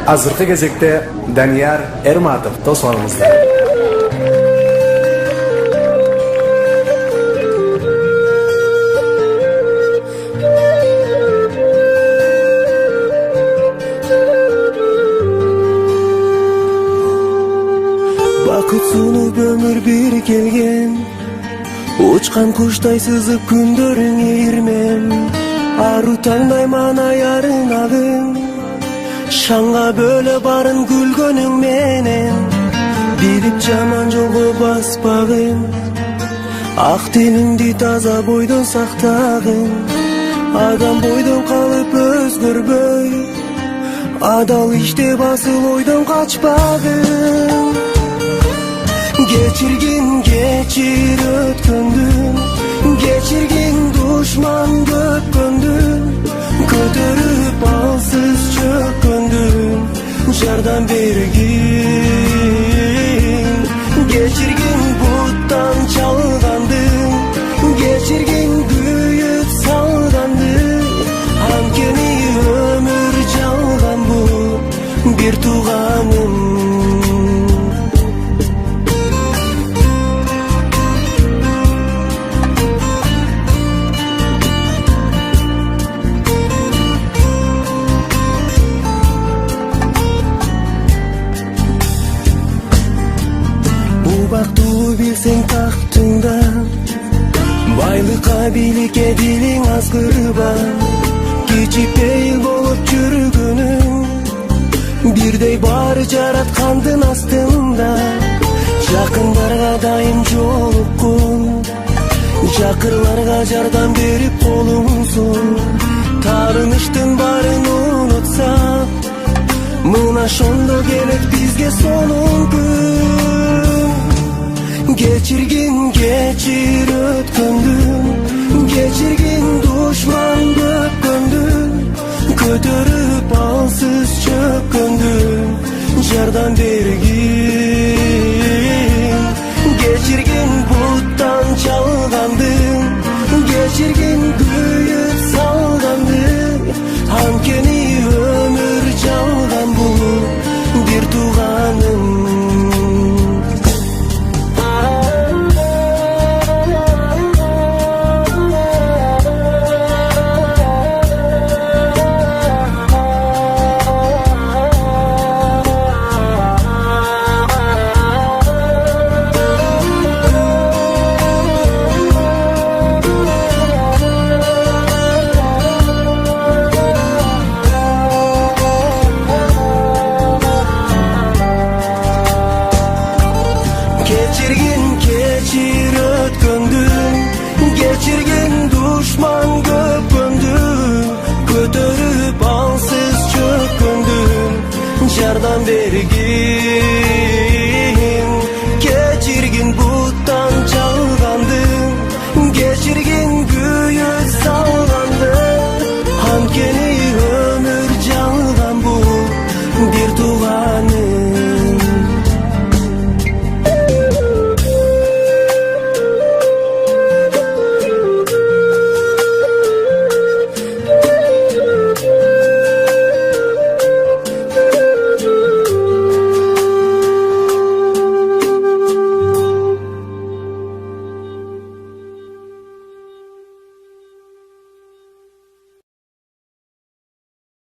Азыркы кезекте Данияр Эрматов тосуңузда. Бакыт сунуп өмүр бир келген, учкан куштай сызып күндөрүң ийирмем. Ару таңдай мана ярың агын, шаңга бөлө барын күлгөнүң менен. Билип жаман жолго баспагын, ак тилиңди таза бойдон сактагын. Адам бойдон калып өзгөрбөй, адал иште басыл ойдон качпагын. Geçir ötkөndүн, geçirgin duşman köpkөndүn, көтөрүп алсыз чөккөндүн, жардам бергин. Geçirgin буттан чалгандын, geçirgin күйүп салгандын, анткени өмүр жалган бул бир тууганым. Бактуу билсең тактыңда, байлыкка бийликке дилиң азгырба. Кичипейил болуп жүргөнүң, бирдей баары жараткандын астында. Жакындарга дайым жолуккун, жакырларга жардам берип колуң сун. Таарыныштын баарын унутсак, мына ошондо келет бизге сонун күн. Geçir ötkөндүн, geçirgin duşman köpkөндүn, көтөрүп алсыз чөккөндүн, жардам бергин. Geçirgin буттан чалгандын, geçirgin күйүп салгандын, анткени өмүр жалган бул бир тууганым. Geçir ötkөndүn, geçirgin duşman köpkөndүn, көтөрүп алсыз чөккөндүн, жардам бергин.